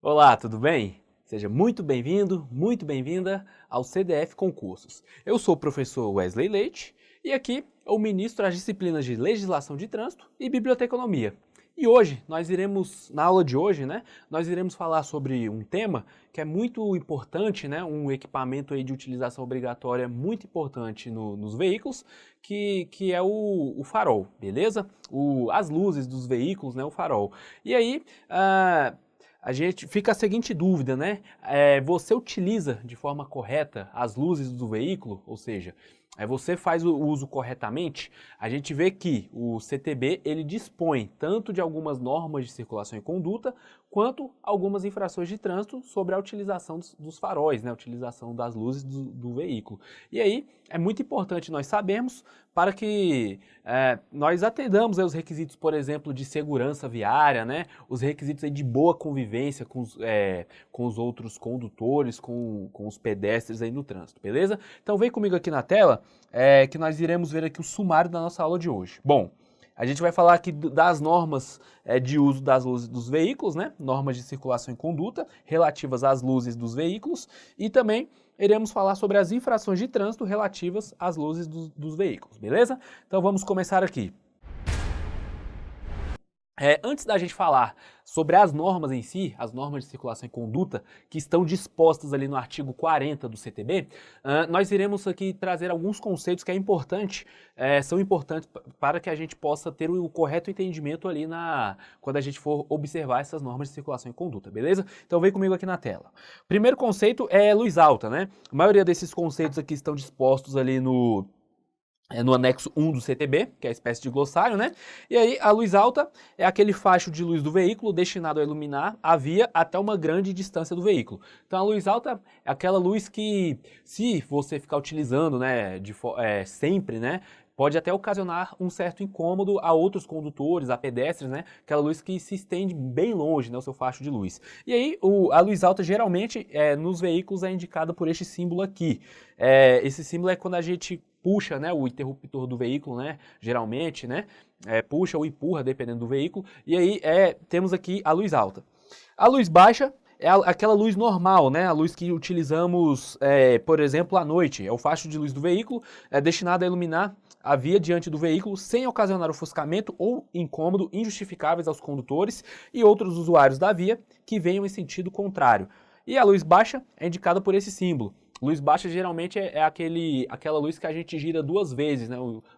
Olá, tudo bem? Seja muito bem-vindo, muito bem-vinda ao CDF Concursos. Eu sou o professor Wesley Leite e aqui eu ministro as disciplinas de Legislação de Trânsito e Biblioteconomia. E hoje, na aula de hoje, nós iremos falar sobre um tema que é muito importante, um equipamento aí de utilização obrigatória muito importante nos veículos, que é o farol, beleza? As luzes dos veículos, o farol. E aí, a gente fica a seguinte dúvida, né? Você utiliza de forma correta as luzes do veículo? Ou seja, você faz o uso corretamente? A gente vê que o CTB ele dispõe tanto de algumas normas de circulação e conduta, quanto algumas infrações de trânsito sobre a utilização dos faróis, a utilização das luzes do veículo. E aí é muito importante nós sabermos para que nós atendamos os requisitos, por exemplo, de segurança viária, os requisitos aí de boa convivência com os outros condutores, com os pedestres aí no trânsito, beleza? Então vem comigo aqui na tela que nós iremos ver aqui o sumário da nossa aula de hoje. Bom, a gente vai falar aqui das normas de uso das luzes dos veículos, normas de circulação e conduta relativas às luzes dos veículos e também iremos falar sobre as infrações de trânsito relativas às luzes dos veículos, beleza? Então vamos começar aqui. Antes da gente falar sobre as normas em si, as normas de circulação e conduta, que estão dispostas ali no artigo 40 do CTB, nós iremos aqui trazer alguns conceitos que são importantes para que a gente possa ter o correto entendimento ali quando a gente for observar essas normas de circulação e conduta, beleza? Então vem comigo aqui na tela. O primeiro conceito é luz alta, né? A maioria desses conceitos aqui estão dispostos ali no anexo 1 do CTB, que é a espécie de glossário, né? E aí, a luz alta é aquele facho de luz do veículo destinado a iluminar a via até uma grande distância do veículo. Então, a luz alta é aquela luz que, se você ficar utilizando, sempre, pode até ocasionar um certo incômodo a outros condutores, a pedestres, aquela luz que se estende bem longe, o seu facho de luz. E aí, a luz alta, geralmente, nos veículos é indicada por este símbolo aqui. Esse símbolo é quando a gente puxa, o interruptor do veículo, geralmente, puxa ou empurra, dependendo do veículo, e aí temos aqui a luz alta. A luz baixa é aquela luz normal, a luz que utilizamos, por exemplo, à noite, é o facho de luz do veículo, é destinado a iluminar a via diante do veículo sem ocasionar ofuscamento ou incômodo injustificáveis aos condutores e outros usuários da via que venham em sentido contrário. E a luz baixa é indicada por esse símbolo. Luz baixa geralmente é aquela luz que a gente gira duas vezes,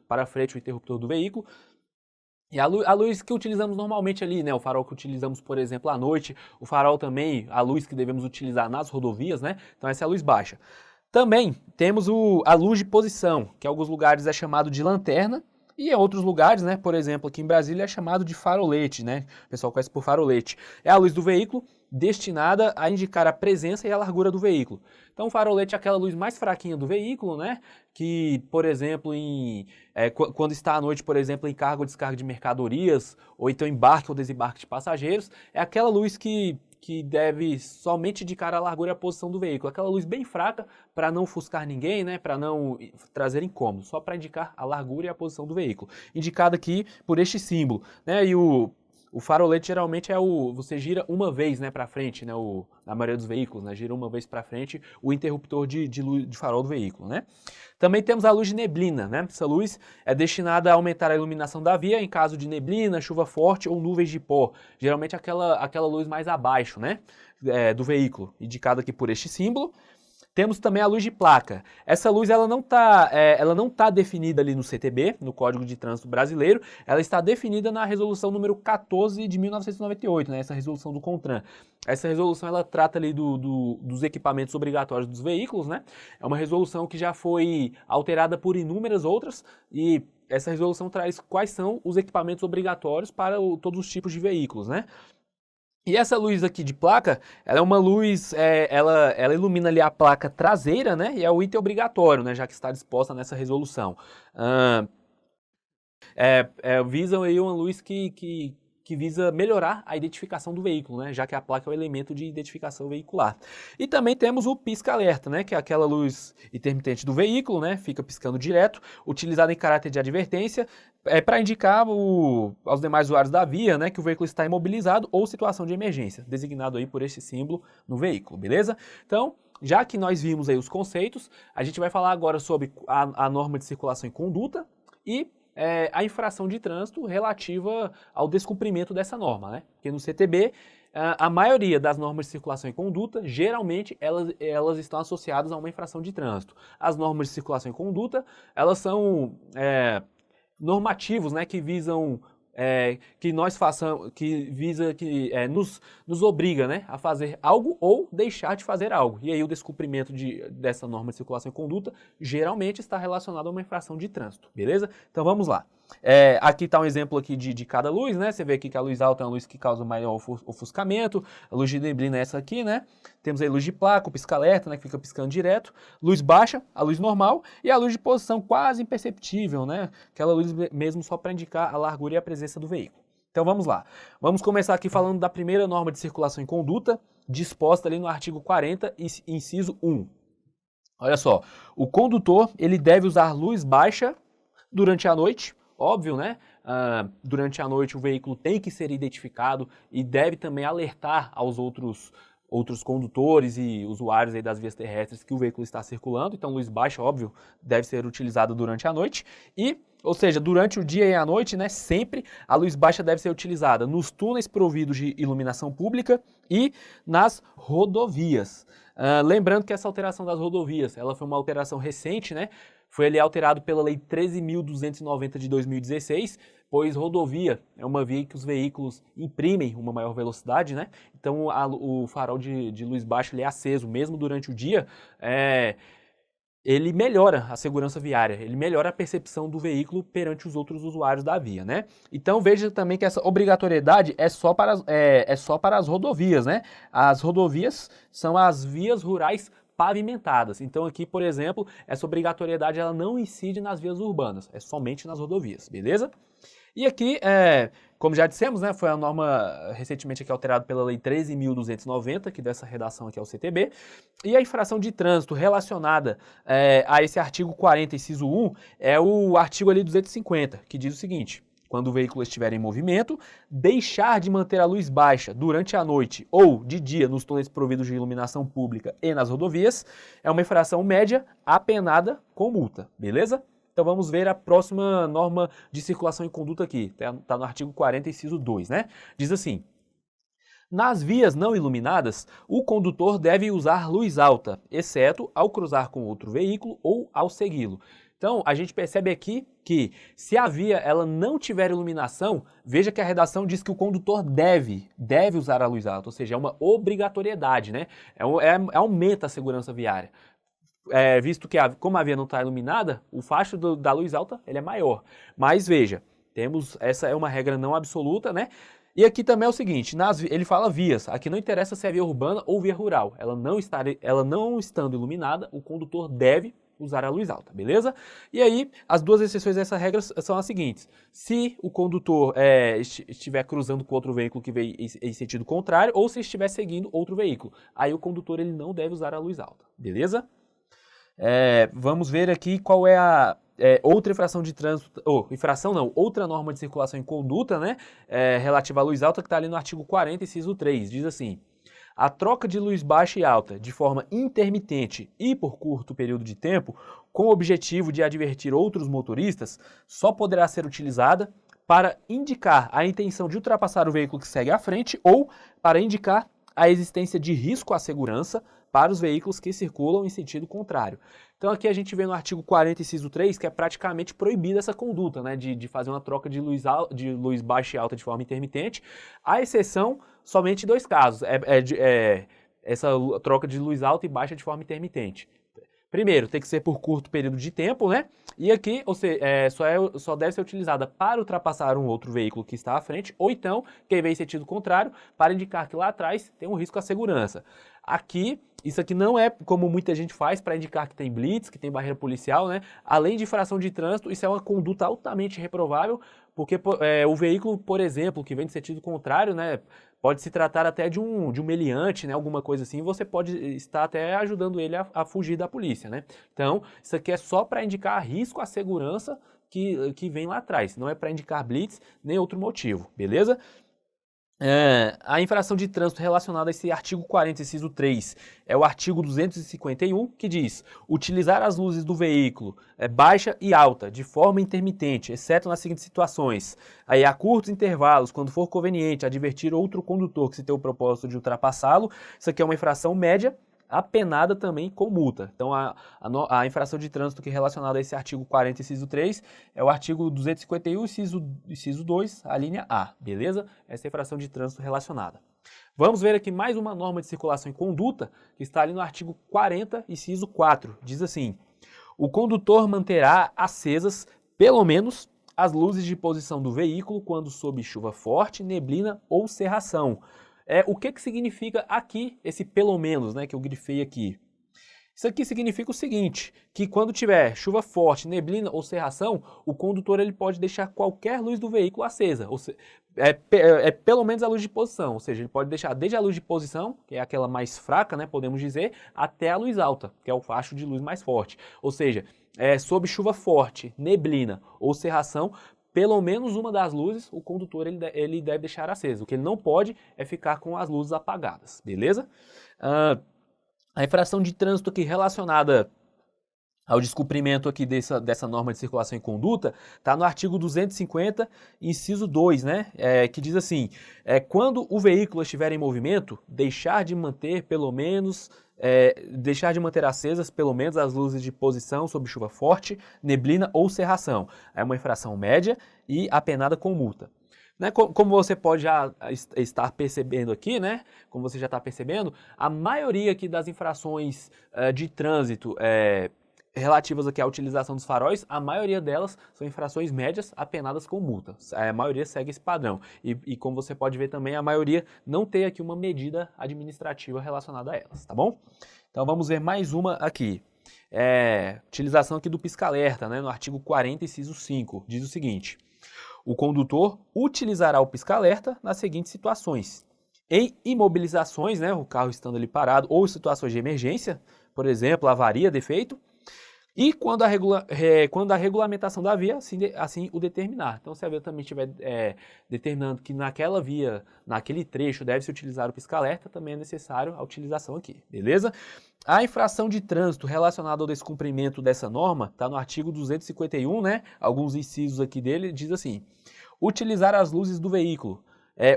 para frente o interruptor do veículo. E a luz que utilizamos normalmente ali, o farol que utilizamos, por exemplo, à noite, o farol também, a luz que devemos utilizar nas rodovias, então essa é a luz baixa. Também temos a luz de posição, que em alguns lugares é chamado de lanterna, e em outros lugares, por exemplo, aqui em Brasília é chamado de farolete, o pessoal conhece por farolete. É a luz do veículo destinada a indicar a presença e a largura do veículo. Então o farolete é aquela luz mais fraquinha do veículo, que, por exemplo, quando está à noite, por exemplo, em carga ou descarga de mercadorias, ou então embarque ou desembarque de passageiros, é aquela luz que deve somente indicar a largura e a posição do veículo. Aquela luz bem fraca para não ofuscar ninguém, para não trazer incômodo, só para indicar a largura e a posição do veículo. Indicada aqui por este símbolo. E o farolete geralmente você gira uma vez para frente, na maioria dos veículos, gira uma vez para frente o interruptor de luz de farol do veículo. Também temos a luz de neblina, Essa luz é destinada a aumentar a iluminação da via em caso de neblina, chuva forte ou nuvens de pó. Geralmente aquela luz mais abaixo, do veículo, indicada aqui por este símbolo. Temos também a luz de placa. Essa luz ela não tá definida ali no CTB, no Código de Trânsito Brasileiro, ela está definida na resolução número 14 de 1998, essa resolução do CONTRAN. Essa resolução ela trata ali dos equipamentos obrigatórios dos veículos, É uma resolução que já foi alterada por inúmeras outras e essa resolução traz quais são os equipamentos obrigatórios para todos os tipos de veículos, E essa luz aqui de placa, ela é uma luz, ela ilumina ali a placa traseira, E é o item obrigatório, já que está disposta nessa resolução. Visam aí uma luz que que visa melhorar a identificação do veículo, né? Já que a placa é o elemento de identificação veicular. E também temos o pisca-alerta, né? Que é aquela luz intermitente do veículo, né? Fica piscando direto, utilizada em caráter de advertência, para indicar aos demais usuários da via, né, que o veículo está imobilizado ou situação de emergência, designado aí por esse símbolo no veículo, beleza? Então, já que nós vimos aí os conceitos, a gente vai falar agora sobre a norma de circulação e conduta e a infração de trânsito relativa ao descumprimento dessa norma, né? Porque no CTB, a maioria das normas de circulação e conduta, geralmente, elas estão associadas a uma infração de trânsito. As normas de circulação e conduta, elas são normativos, né, que visam que nós façamos, nos obriga, né, a fazer algo ou deixar de fazer algo. E aí o descumprimento dessa norma de circulação e conduta geralmente está relacionado a uma infração de trânsito, beleza? Então vamos lá. Aqui está um exemplo aqui de cada luz, né? Você vê aqui que a luz alta é uma luz que causa maior ofuscamento, a luz de neblina é essa aqui, né? Temos aí luz de placa, o pisca-alerta, né, que fica piscando direto, luz baixa, a luz normal e a luz de posição quase imperceptível, né? Aquela luz mesmo só para indicar a largura e a presença do veículo. Então vamos lá. Vamos começar aqui falando da primeira norma de circulação e conduta, disposta ali no artigo 40, inciso 1. Olha só, o condutor ele deve usar luz baixa durante a noite. Óbvio, né? Durante a noite o veículo tem que ser identificado e deve também alertar aos outros condutores e usuários aí das vias terrestres que o veículo está circulando. Então, luz baixa, óbvio, deve ser utilizada durante a noite. Ou seja, durante o dia e a noite, né, sempre a luz baixa deve ser utilizada nos túneis providos de iluminação pública e nas rodovias. Lembrando que essa alteração das rodovias, ela foi uma alteração recente, né? Foi ali alterado pela Lei 13.290 de 2016, pois rodovia é uma via que os veículos imprimem uma maior velocidade, né? Então o farol de luz baixa ele é aceso mesmo durante o dia, ele melhora a segurança viária, ele melhora a percepção do veículo perante os outros usuários da via, né? Então veja também que essa obrigatoriedade é só para as rodovias, né? As rodovias são as vias rurais pavimentadas. Então aqui, por exemplo, essa obrigatoriedade ela não incide nas vias urbanas, é somente nas rodovias, beleza? E aqui, como já dissemos, né, foi a norma recentemente aqui alterada pela Lei 13.290, que dessa redação aqui ao CTB, e a infração de trânsito relacionada a esse artigo 40, inciso 1, é o artigo ali 250, que diz o seguinte: quando o veículo estiver em movimento, deixar de manter a luz baixa durante a noite ou de dia nos túneis providos de iluminação pública e nas rodovias é uma infração média apenada com multa, beleza? Então vamos ver a próxima norma de circulação e conduta aqui, está no artigo 40, inciso 2, né? Diz assim: nas vias não iluminadas, o condutor deve usar luz alta, exceto ao cruzar com outro veículo ou ao segui-lo. Então, a gente percebe aqui que se a via ela não tiver iluminação, veja que a redação diz que o condutor deve usar a luz alta, ou seja, é uma obrigatoriedade, né? Aumenta a segurança viária. Visto que como a via não está iluminada, o facho da luz alta ele é maior. Mas veja, essa é uma regra não absoluta, né? E aqui também é o seguinte, ele fala vias, aqui não interessa se é via urbana ou via rural, ela não estando iluminada, o condutor deve usar a luz alta, beleza? E aí, as duas exceções dessa regra são as seguintes: se o condutor estiver cruzando com outro veículo que veio em sentido contrário, ou se estiver seguindo outro veículo, aí o condutor ele não deve usar a luz alta, beleza? Vamos ver aqui qual é a outra infração de trânsito, outra norma de circulação e conduta, né, relativa à luz alta, que está ali no artigo 40, inciso 3, diz assim: a troca de luz baixa e alta de forma intermitente e por curto período de tempo, com o objetivo de advertir outros motoristas, só poderá ser utilizada para indicar a intenção de ultrapassar o veículo que segue à frente ou para indicar a existência de risco à segurança para os veículos que circulam em sentido contrário. Então aqui a gente vê no artigo 40, inciso 3, que é praticamente proibida essa conduta, né, de fazer uma troca de luz baixa e alta de forma intermitente, à exceção somente em dois casos, essa troca de luz alta e baixa de forma intermitente. Primeiro, tem que ser por curto período de tempo, né? E aqui, só deve ser utilizada para ultrapassar um outro veículo que está à frente, ou então, quem vem em sentido contrário, para indicar que lá atrás tem um risco à segurança. Aqui, isso aqui não é como muita gente faz para indicar que tem blitz, que tem barreira policial, né? Além de infração de trânsito, isso é uma conduta altamente reprovável, porque o veículo, por exemplo, que vem de sentido contrário, né? Pode se tratar até de um meliante, né? Alguma coisa assim, você pode estar até ajudando ele a fugir da polícia, né? Então, isso aqui é só para indicar risco à segurança que vem lá atrás, não é para indicar blitz nem outro motivo, beleza? A infração de trânsito relacionada a esse artigo 40, inciso 3, é o artigo 251, que diz: utilizar as luzes do veículo baixa e alta, de forma intermitente, exceto nas seguintes situações. Aí, a curtos intervalos, quando for conveniente, advertir outro condutor que se tem o propósito de ultrapassá-lo. Isso aqui é uma infração média, apenada também com multa. Então, a infração de trânsito que é relacionada a esse artigo 40, inciso 3, é o artigo 251, inciso 2, a linha A, beleza? Essa é a infração de trânsito relacionada. Vamos ver aqui mais uma norma de circulação e conduta, que está ali no artigo 40, inciso 4. Diz assim: o condutor manterá acesas, pelo menos, as luzes de posição do veículo quando sob chuva forte, neblina ou cerração. O que significa aqui esse pelo menos, né, que eu grifei aqui? Isso aqui significa o seguinte, que quando tiver chuva forte, neblina ou cerração, o condutor ele pode deixar qualquer luz do veículo acesa, pelo menos a luz de posição, ou seja, ele pode deixar desde a luz de posição, que é aquela mais fraca, né, podemos dizer, até a luz alta, que é o facho de luz mais forte. Ou seja, sob chuva forte, neblina ou cerração, pelo menos uma das luzes o condutor ele deve deixar acesa. O que ele não pode é ficar com as luzes apagadas, beleza? A infração de trânsito aqui relacionada ao descumprimento aqui dessa norma de circulação e conduta está no artigo 250, inciso 2, né? Que diz assim: quando o veículo estiver em movimento, deixar de manter acesas pelo menos as luzes de posição sob chuva forte, neblina ou cerração. É uma infração média e apenada com multa. Né, como você pode já estar percebendo aqui, né? Como você já está percebendo, a maioria aqui das infrações de trânsito relativas aqui à utilização dos faróis, a maioria delas são infrações médias apenadas com multa. A maioria segue esse padrão. E como você pode ver também, a maioria não tem aqui uma medida administrativa relacionada a elas, tá bom? Então vamos ver mais uma aqui. Utilização aqui do pisca-alerta, né? No artigo 40, inciso 5, diz o seguinte: o condutor utilizará o pisca-alerta nas seguintes situações: em imobilizações, né, o carro estando ali parado, ou em situações de emergência, por exemplo, avaria, defeito, e quando a regulamentação da via assim o determinar. Então, se a via também estiver determinando que naquela via, naquele trecho, deve-se utilizar o pisca-alerta, também é necessário a utilização aqui, beleza? A infração de trânsito relacionada ao descumprimento dessa norma está no artigo 251, né? Alguns incisos aqui dele, diz assim: utilizar as luzes do veículo,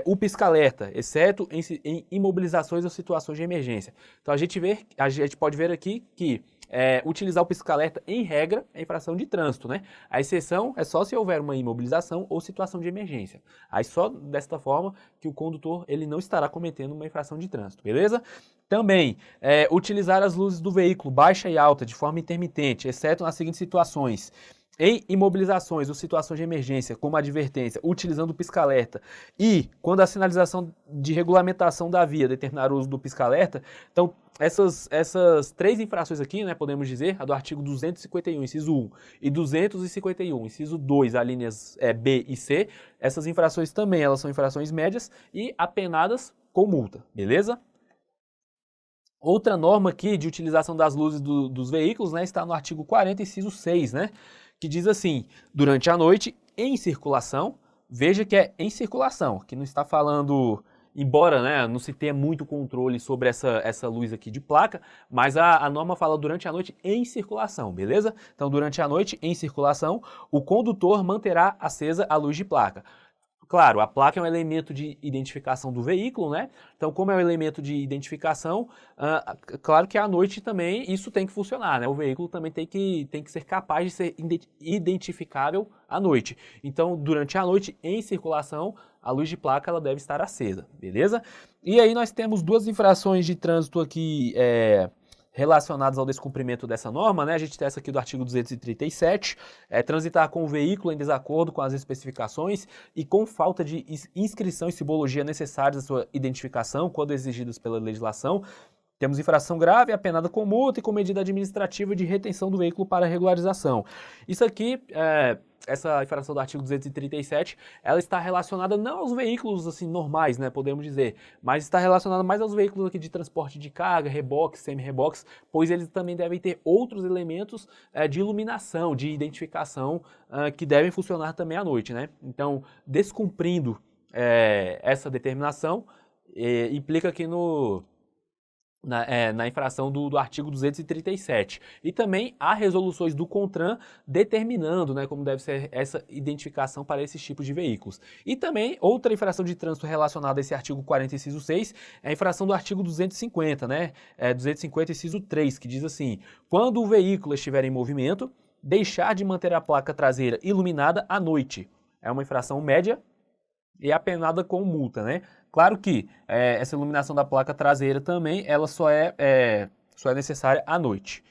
o pisca-alerta, exceto em imobilizações ou situações de emergência. Então a gente pode ver aqui que utilizar o pisca-alerta, em regra, é infração de trânsito, né? A exceção é só se houver uma imobilização ou situação de emergência. Aí só desta forma que o condutor ele não estará cometendo uma infração de trânsito, beleza? Também, utilizar as luzes do veículo baixa e alta de forma intermitente, exceto nas seguintes situações: em imobilizações ou situações de emergência, como advertência, utilizando o pisca-alerta, e quando a sinalização de regulamentação da via determinar o uso do pisca-alerta. Então, essas três infrações aqui, né, podemos dizer, a do artigo 251, inciso 1, e 251, inciso 2, as linhas B e C, essas infrações também, elas são infrações médias e apenadas com multa, beleza? Outra norma aqui de utilização das luzes dos veículos, né, está no artigo 40, inciso 6, né, que diz assim: durante a noite, em circulação, veja que é em circulação, que não está falando, embora, né, não se tenha muito controle sobre essa luz aqui de placa, mas a norma fala durante a noite em circulação, beleza? Então, durante a noite, em circulação, o condutor manterá acesa a luz de placa. Claro, a placa é um elemento de identificação do veículo, né? Então, como é um elemento de identificação, claro que à noite também isso tem que funcionar, né? O veículo também tem que ser capaz de ser identificável à noite. Então, durante a noite, em circulação, a luz de placa ela deve estar acesa, beleza? E aí nós temos duas infrações de trânsito aqui relacionadas ao descumprimento dessa norma, né? A gente tem essa aqui do artigo 237, transitar com o veículo em desacordo com as especificações e com falta de inscrição e simbologia necessárias à sua identificação, quando exigidas pela legislação. Temos infração grave, apenada com multa e com medida administrativa de retenção do veículo para regularização. Isso aqui, essa infração do artigo 237, ela está relacionada não aos veículos assim normais, né, podemos dizer, mas está relacionada mais aos veículos aqui de transporte de carga, reboques, semi-reboques, pois eles também devem ter outros elementos de iluminação, de identificação, que devem funcionar também à noite, né? Então, descumprindo essa determinação, implica aqui na infração do artigo 237. E também há resoluções do CONTRAN determinando, né, como deve ser essa identificação para esses tipos de veículos. E também outra infração de trânsito relacionada a esse artigo 40, inciso 6, é a infração do artigo 250, né, 250, inciso 3, que diz assim: quando o veículo estiver em movimento, deixar de manter a placa traseira iluminada à noite. É uma infração média e apenada com multa, né? Claro que essa iluminação da placa traseira também, ela só é necessária à noite.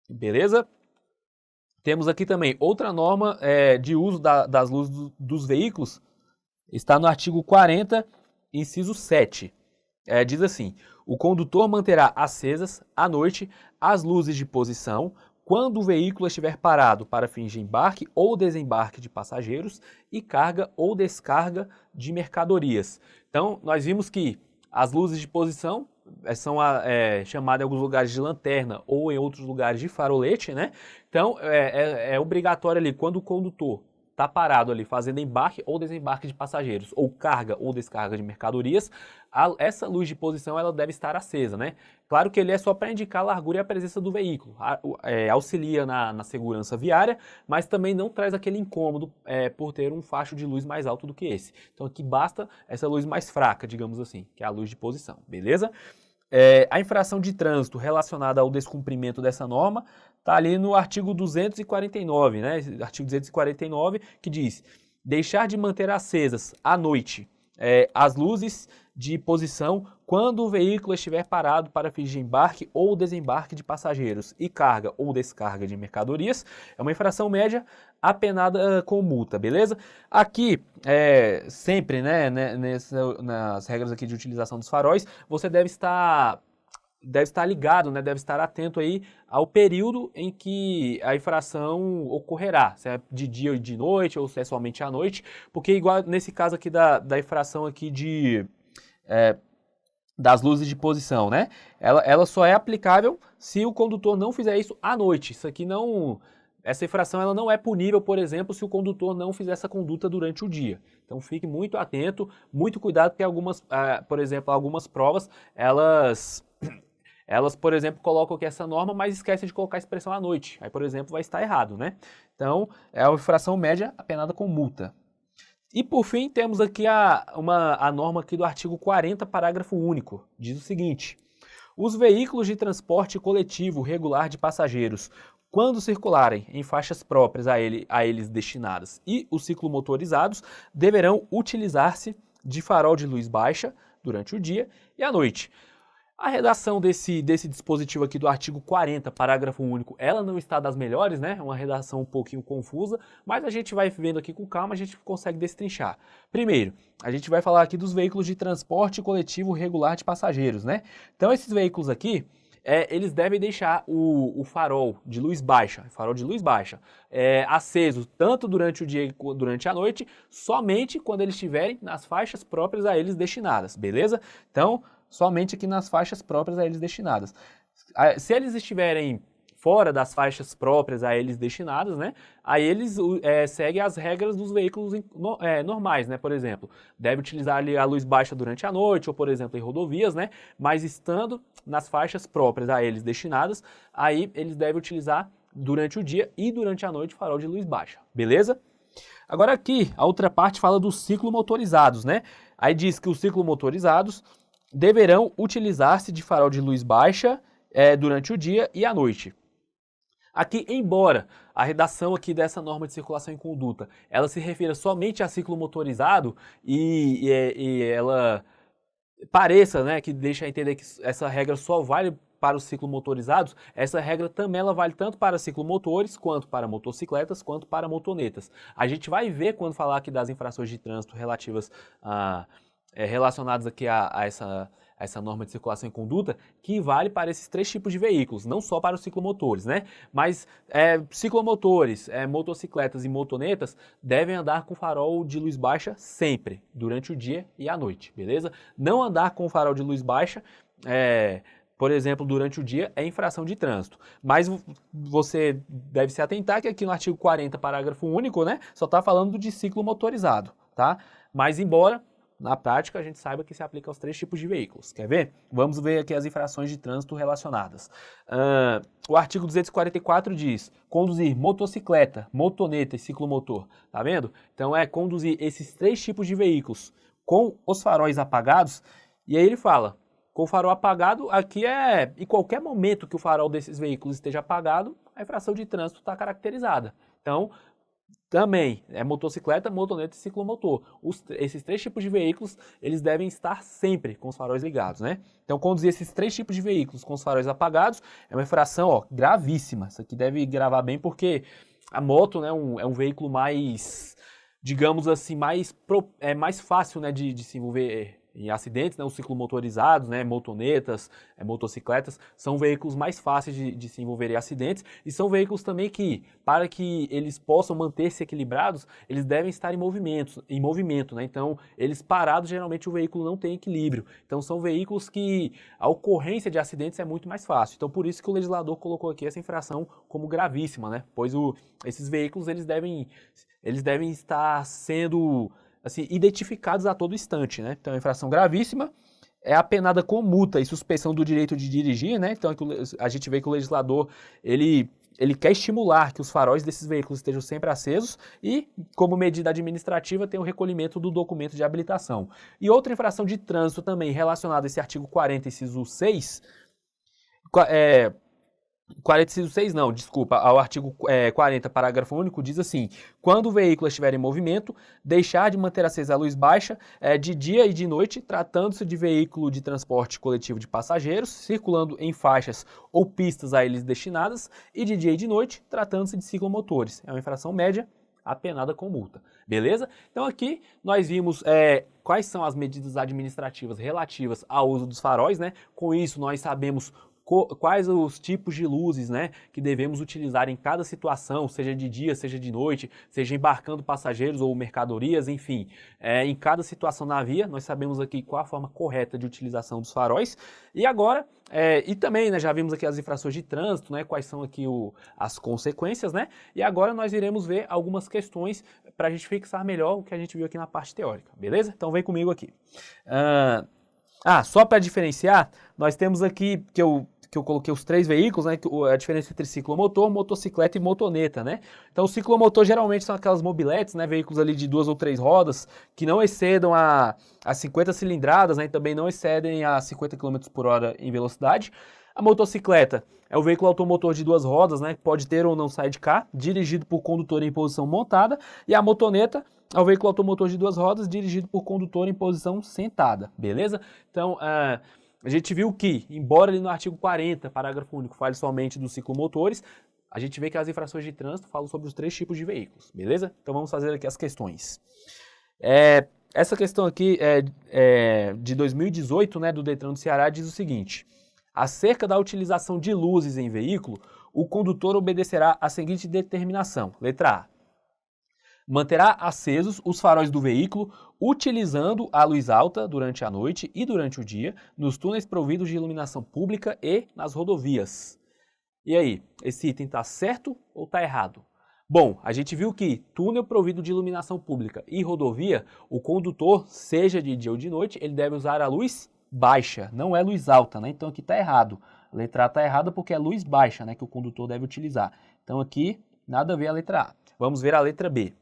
Beleza? Temos aqui também outra norma de uso das luzes dos veículos, está no artigo 40, inciso 7. Diz assim: o condutor manterá acesas à noite as luzes de posição quando o veículo estiver parado para fins de embarque ou desembarque de passageiros e carga ou descarga de mercadorias. Então, nós vimos que as luzes de posição são chamadas em alguns lugares de lanterna ou em outros lugares de farolete, né? Então, é obrigatório ali, quando o condutor está parado ali fazendo embarque ou desembarque de passageiros, ou carga ou descarga de mercadorias, essa luz de posição ela deve estar acesa, né? Claro que ele é só para indicar a largura e a presença do veículo, auxilia na segurança viária, mas também não traz aquele incômodo por ter um facho de luz mais alto do que esse. Então aqui basta essa luz mais fraca, digamos assim, que é a luz de posição, beleza? A infração de trânsito relacionada ao descumprimento dessa norma está ali no artigo 249, né? Artigo 249, que diz: deixar de manter acesas à noite as luzes de posição quando o veículo estiver parado para fins de embarque ou desembarque de passageiros e carga ou descarga de mercadorias. É uma infração média apenada com multa, beleza? Aqui, sempre, né, nas regras aqui de utilização dos faróis, você deve estar ligado, né, deve estar atento aí ao período em que a infração ocorrerá, se é de dia ou de noite, ou se é somente à noite, porque igual nesse caso aqui da infração aqui das luzes de posição, né, ela só é aplicável se o condutor não fizer isso à noite. Isso aqui não... Essa infração ela não é punível, por exemplo, se o condutor não fizer essa conduta durante o dia. Então fique muito atento, muito cuidado, porque por exemplo, algumas provas, elas, por exemplo, colocam aqui essa norma, mas esquecem de colocar a expressão à noite. Aí, por exemplo, vai estar errado, né? Então, é uma infração média apenada com multa. E, por fim, temos aqui a norma aqui do artigo 40, parágrafo único. Diz o seguinte: os veículos de transporte coletivo regular de passageiros, quando circularem em faixas próprias a eles destinadas, e os ciclomotorizados deverão utilizar-se de farol de luz baixa durante o dia e à noite. A redação desse dispositivo aqui do artigo 40, parágrafo único, ela não está das melhores, né? É uma redação um pouquinho confusa, mas a gente vai vendo aqui com calma, a gente consegue destrinchar. Primeiro, a gente vai falar aqui dos veículos de transporte coletivo regular de passageiros, né? Então, esses veículos aqui, eles devem deixar o farol de luz baixa, aceso tanto durante o dia quanto durante a noite, somente quando eles estiverem nas faixas próprias a eles destinadas, beleza? Então, somente aqui nas faixas próprias a eles destinadas. Se eles estiverem fora das faixas próprias a eles destinadas, né, aí eles seguem as regras dos veículos normais, né, por exemplo, deve utilizar ali a luz baixa durante a noite, ou por exemplo em rodovias, né, mas estando nas faixas próprias a eles destinadas, aí eles devem utilizar durante o dia e durante a noite farol de luz baixa, beleza? Agora aqui, a outra parte fala dos ciclomotorizados, né, aí diz que os ciclomotorizados deverão utilizar-se de farol de luz baixa durante o dia e à noite. Aqui, embora a redação aqui dessa norma de circulação em conduta, ela se refira somente a ciclo motorizado e ela pareça, né, que deixa a entender que essa regra só vale para os ciclomotorizados, essa regra também ela vale tanto para ciclomotores, quanto para motocicletas, quanto para motonetas. A gente vai ver quando falar aqui das infrações de trânsito relativas relacionadas aqui a essa norma de circulação e conduta, que vale para esses três tipos de veículos, não só para os ciclomotores, né? Mas ciclomotores, motocicletas e motonetas devem andar com farol de luz baixa sempre, durante o dia e à noite, beleza? Não andar com farol de luz baixa, por exemplo, durante o dia, é infração de trânsito. Mas você deve se atentar que aqui no artigo 40, parágrafo único, né, só está falando de ciclo motorizado, tá? Mas embora, na prática, a gente saiba que se aplica aos três tipos de veículos. Quer ver? Vamos ver aqui as infrações de trânsito relacionadas. O artigo 244 diz: conduzir motocicleta, motoneta e ciclomotor. Tá vendo? Então é conduzir esses três tipos de veículos com os faróis apagados. E aí ele fala: com o farol apagado, aqui em qualquer momento que o farol desses veículos esteja apagado, a infração de trânsito está caracterizada. Então, também é motocicleta, motoneta e ciclomotor. Esses três tipos de veículos, eles devem estar sempre com os faróis ligados, né? Então, conduzir esses três tipos de veículos com os faróis apagados é uma infração, gravíssima. Isso aqui deve gravar bem porque a moto, né, é um veículo mais, digamos assim, mais fácil, né, de se envolver em acidentes, né, os ciclomotorizados, né, motonetas, motocicletas, são veículos mais fáceis de se envolver em acidentes e são veículos também que, para que eles possam manter-se equilibrados, eles devem estar em movimento, né? Então, eles parados, geralmente o veículo não tem equilíbrio. Então, são veículos que a ocorrência de acidentes é muito mais fácil. Então, por isso que o legislador colocou aqui essa infração como gravíssima, né? Pois esses veículos, eles devem estar sendo assim, identificados a todo instante, né? Então, é uma infração gravíssima, é apenada com multa e suspensão do direito de dirigir, né? Então, a gente vê que o legislador, ele quer estimular que os faróis desses veículos estejam sempre acesos e, como medida administrativa, tem o recolhimento do documento de habilitação. E outra infração de trânsito também relacionada a esse artigo 40, inciso 6, 46 não, desculpa, ao artigo 40, parágrafo único, diz assim: quando o veículo estiver em movimento, deixar de manter acesa a luz baixa de dia e de noite, tratando-se de veículo de transporte coletivo de passageiros, circulando em faixas ou pistas a eles destinadas, e de dia e de noite, tratando-se de ciclomotores. É uma infração média, apenada com multa. Beleza? Então aqui nós vimos quais são as medidas administrativas relativas ao uso dos faróis, né? Com isso nós sabemos quais os tipos de luzes, né, que devemos utilizar em cada situação, seja de dia, seja de noite, seja embarcando passageiros ou mercadorias, enfim. Em cada situação na via, nós sabemos aqui qual a forma correta de utilização dos faróis. E agora, e também, né, já vimos aqui as infrações de trânsito, né, quais são aqui as consequências, né? E agora nós iremos ver algumas questões para a gente fixar melhor o que a gente viu aqui na parte teórica, beleza? Então vem comigo aqui. Só para diferenciar, nós temos aqui que eu coloquei os três veículos, né, a diferença entre ciclomotor, motocicleta e motoneta, né? Então o ciclomotor geralmente são aquelas mobiletes, né, veículos ali de 2 ou 3 rodas, que não excedam a 50 cilindradas, né, e também não excedem a 50 km por hora em velocidade. A motocicleta é o veículo automotor de 2 rodas, né, que pode ter ou não sidecar, dirigido por condutor em posição montada, e a motoneta é o veículo automotor de 2 rodas, dirigido por condutor em posição sentada, beleza? Então, a gente viu que, embora ali no artigo 40, parágrafo único, fale somente dos ciclomotores, a gente vê que as infrações de trânsito falam sobre os 3 tipos de veículos, beleza? Então vamos fazer aqui as questões. Essa questão aqui é de 2018, né, do Detran do Ceará, diz o seguinte: acerca da utilização de luzes em veículo, o condutor obedecerá à seguinte determinação. Letra A: manterá acesos os faróis do veículo utilizando a luz alta durante a noite e durante o dia nos túneis providos de iluminação pública e nas rodovias. E aí, esse item está certo ou está errado? Bom, a gente viu que túnel provido de iluminação pública e rodovia, o condutor, seja de dia ou de noite, ele deve usar a luz baixa, não é luz alta, né? Então aqui está errado. A letra A está errada porque é luz baixa, né, que o condutor deve utilizar. Então aqui, nada a ver a letra A. Vamos ver a letra B.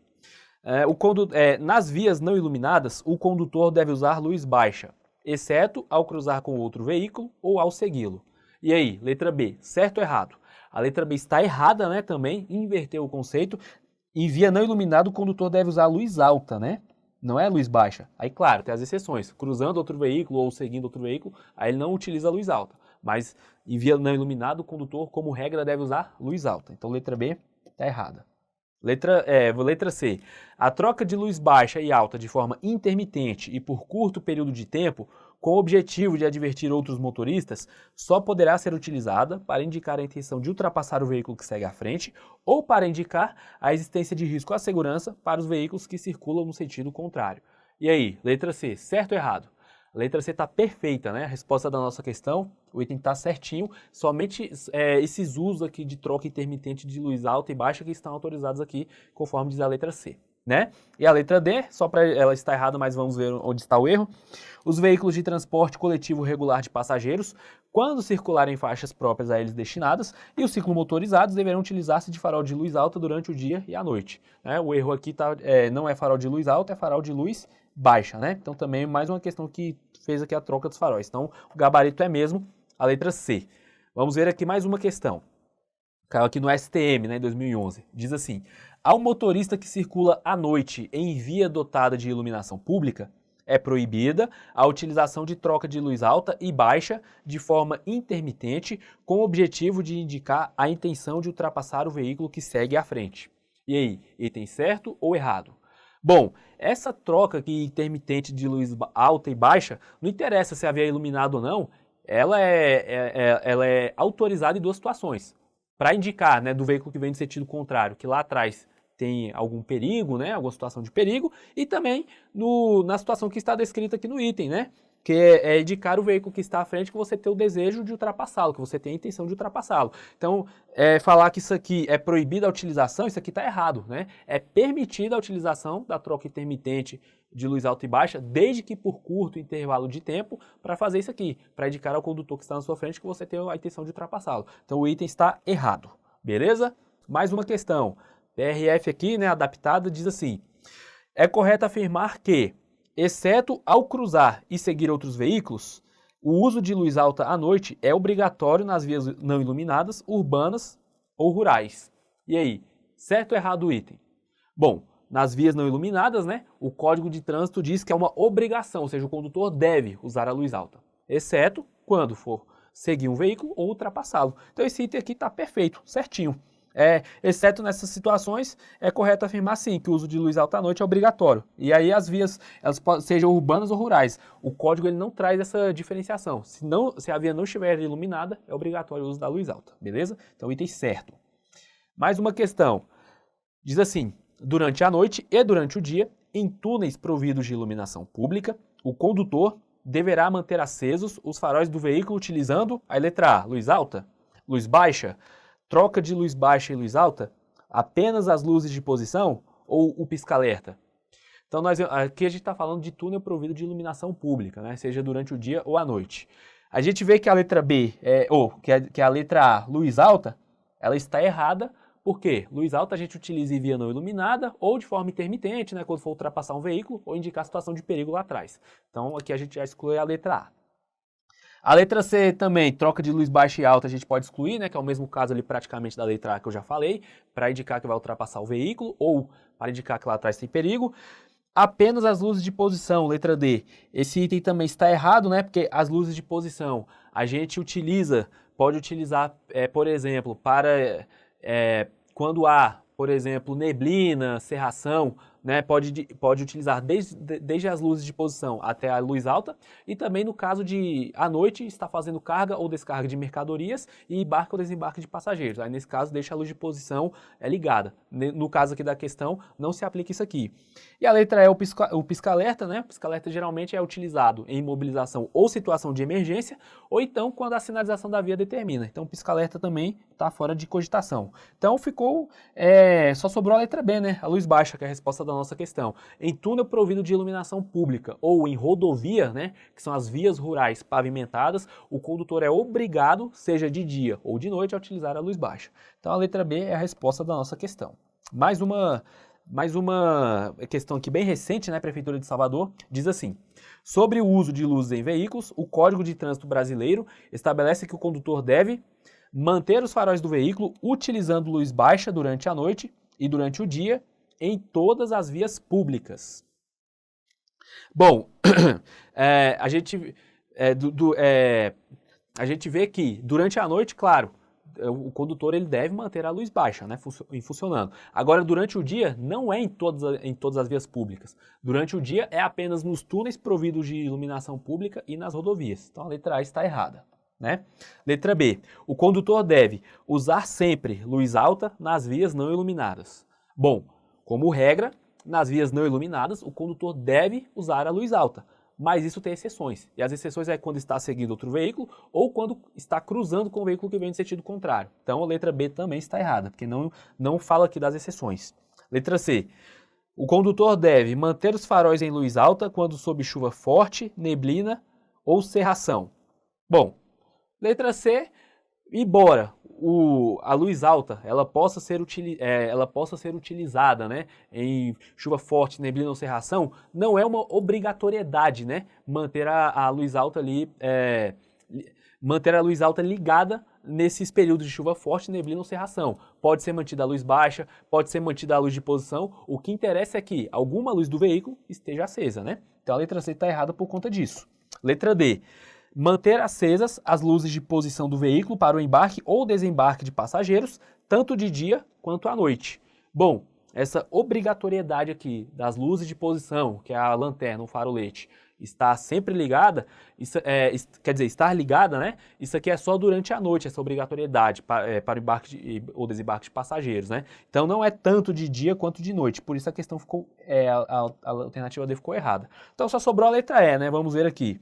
Nas vias não iluminadas, o condutor deve usar luz baixa, exceto ao cruzar com outro veículo ou ao segui-lo. E aí, letra B, certo ou errado? A letra B está errada, né, também, inverteu o conceito. Em via não iluminada, o condutor deve usar luz alta, né? Não é luz baixa. Aí, claro, tem as exceções. Cruzando outro veículo ou seguindo outro veículo, aí ele não utiliza a luz alta. Mas em via não iluminada, o condutor, como regra, deve usar luz alta. Então, letra B está errada. Letra C. A troca de luz baixa e alta de forma intermitente e por curto período de tempo com o objetivo de advertir outros motoristas, só poderá ser utilizada para indicar a intenção de ultrapassar o veículo que segue à frente ou para indicar a existência de risco à segurança para os veículos que circulam no sentido contrário. E aí, letra C, certo ou errado? A letra C está perfeita, né? A resposta da nossa questão, o item está certinho, somente esses usos aqui de troca intermitente de luz alta e baixa que estão autorizados aqui, conforme diz a letra C, né? E a letra D, só para ela estar errada, mas vamos ver onde está o erro. Os veículos de transporte coletivo regular de passageiros, quando circularem em faixas próprias a eles destinadas, e os ciclomotorizados deverão utilizar-se de farol de luz alta durante o dia e a noite, né? O erro aqui não é farol de luz alta, é farol de luz baixa, né? Então também mais uma questão que fez aqui a troca dos faróis. Então o gabarito é mesmo a letra C. Vamos ver aqui mais uma questão. Caiu aqui no STM, né, em 2011. Diz assim: ao motorista que circula à noite em via dotada de iluminação pública, é proibida a utilização de troca de luz alta e baixa de forma intermitente com o objetivo de indicar a intenção de ultrapassar o veículo que segue à frente. E aí, item certo ou errado? Bom, essa troca aqui intermitente de luz alta e baixa, não interessa se havia iluminado ou não, ela é autorizada em duas situações. Para indicar, né, do veículo que vem no sentido contrário, que lá atrás tem algum perigo, né, alguma situação de perigo, e também na situação que está descrita aqui no item, né, que é indicar o veículo que está à frente que você tem o desejo de ultrapassá-lo, que você tem a intenção de ultrapassá-lo. Então, falar que isso aqui é proibida a utilização, isso aqui está errado, né? É permitida a utilização da troca intermitente de luz alta e baixa, desde que por curto intervalo de tempo, para fazer isso aqui, para indicar ao condutor que está na sua frente que você tem a intenção de ultrapassá-lo. Então, o item está errado, beleza? Mais uma questão. PRF aqui, né, adaptada, diz assim: é correto afirmar que, exceto ao cruzar e seguir outros veículos, o uso de luz alta à noite é obrigatório nas vias não iluminadas, urbanas ou rurais. E aí, certo ou errado o item? Bom, nas vias não iluminadas, né, o Código de Trânsito diz que é uma obrigação, ou seja, o condutor deve usar a luz alta, exceto quando for seguir um veículo ou ultrapassá-lo. Então esse item aqui está perfeito, certinho. Exceto nessas situações, é correto afirmar sim que o uso de luz alta à noite é obrigatório. E aí as vias, elas sejam urbanas ou rurais. O código ele não traz essa diferenciação. Se a via não estiver iluminada, é obrigatório o uso da luz alta, beleza? Então item certo. Mais uma questão. Diz assim: durante a noite e durante o dia, em túneis providos de iluminação pública, o condutor deverá manter acesos os faróis do veículo utilizando a letra A, luz alta, luz baixa, troca de luz baixa e luz alta, apenas as luzes de posição ou o pisca-alerta? Então aqui a gente está falando de túnel provido de iluminação pública, né? Seja durante o dia ou à noite. A gente vê que a letra B, que a letra A, luz alta, ela está errada. Por quê? Luz alta a gente utiliza em via não iluminada ou de forma intermitente, né, quando for ultrapassar um veículo ou indicar a situação de perigo lá atrás. Então aqui a gente já exclui a letra A. A letra C também, troca de luz baixa e alta, a gente pode excluir, né, que é o mesmo caso ali praticamente da letra A que eu já falei, para indicar que vai ultrapassar o veículo ou para indicar que lá atrás tem perigo. Apenas as luzes de posição, letra D. Esse item também está errado, né, porque as luzes de posição a gente pode utilizar, por exemplo, para quando há, por exemplo, neblina, cerração, né, pode utilizar desde as luzes de posição até a luz alta, e também no caso de, à noite, estar fazendo carga ou descarga de mercadorias e embarque ou desembarque de passageiros. Aí, nesse caso, deixa a luz de posição ligada. No caso aqui da questão, não se aplica isso aqui. E a letra E é o pisca-alerta, né? O pisca-alerta geralmente é utilizado em imobilização ou situação de emergência, ou então quando a sinalização da via determina. Então, o pisca-alerta também está fora de cogitação. Então, só sobrou a letra B, né? A luz baixa, que é a resposta da nossa questão. Em túnel provido de iluminação pública ou em rodovia, né, que são as vias rurais pavimentadas, o condutor é obrigado, seja de dia ou de noite, a utilizar a luz baixa. Então a letra B é a resposta da nossa questão. Mais uma questão aqui bem recente, né, Prefeitura de Salvador, diz assim: sobre o uso de luzes em veículos, o Código de Trânsito Brasileiro estabelece que o condutor deve manter os faróis do veículo utilizando luz baixa durante a noite e durante o dia em todas as vias públicas. Bom, a gente vê que durante a noite, claro, o condutor ele deve manter a luz baixa, né, funcionando. Agora, durante o dia, não é em todas as vias públicas. Durante o dia é apenas nos túneis providos de iluminação pública e nas rodovias. Então a letra A está errada, né? Letra B. O condutor deve usar sempre luz alta nas vias não iluminadas. Bom, como regra, nas vias não iluminadas, o condutor deve usar a luz alta. Mas isso tem exceções. E as exceções é quando está seguindo outro veículo ou quando está cruzando com o veículo que vem no sentido contrário. Então a letra B também está errada, porque não fala aqui das exceções. Letra C. O condutor deve manter os faróis em luz alta quando sob chuva forte, neblina ou cerração. Bom, letra C, embora a luz alta ela possa ser utilizada, né, em chuva forte, neblina ou cerração, não é uma obrigatoriedade, né, manter a luz alta ali, manter a luz alta ligada nesses períodos de chuva forte, neblina ou cerração. Pode ser mantida a luz baixa, pode ser mantida a luz de posição, o que interessa é que alguma luz do veículo esteja acesa, né? Então a letra C está errada por conta disso. Letra D. Manter acesas as luzes de posição do veículo para o embarque ou desembarque de passageiros, tanto de dia quanto à noite. Bom, essa obrigatoriedade aqui das luzes de posição, que é a lanterna, o farolete, está sempre ligada, quer dizer, estar ligada, né? Isso aqui é só durante a noite, essa obrigatoriedade para o embarque ou desembarque de passageiros, né? Então não é tanto de dia quanto de noite, por isso a questão ficou, a alternativa D ficou errada. Então só sobrou a letra E, né? Vamos ver aqui.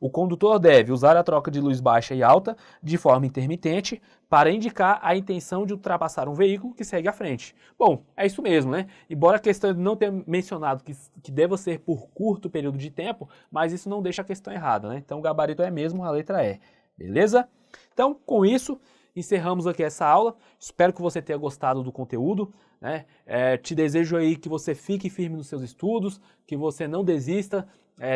O condutor deve usar a troca de luz baixa e alta de forma intermitente para indicar a intenção de ultrapassar um veículo que segue à frente. Bom, é isso mesmo, né? Embora a questão não tenha mencionado que deva ser por curto período de tempo, mas isso não deixa a questão errada, né? Então o gabarito é mesmo a letra E, beleza? Então, com isso, encerramos aqui essa aula. Espero que você tenha gostado do conteúdo, né? Te desejo aí que você fique firme nos seus estudos, que você não desista,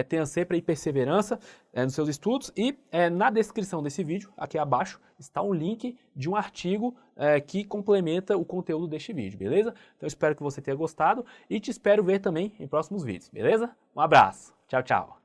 tenha sempre aí perseverança nos seus estudos e na descrição desse vídeo, aqui abaixo, está um link de um artigo que complementa o conteúdo deste vídeo, beleza? Então espero que você tenha gostado e te espero ver também em próximos vídeos, beleza? Um abraço, tchau, tchau!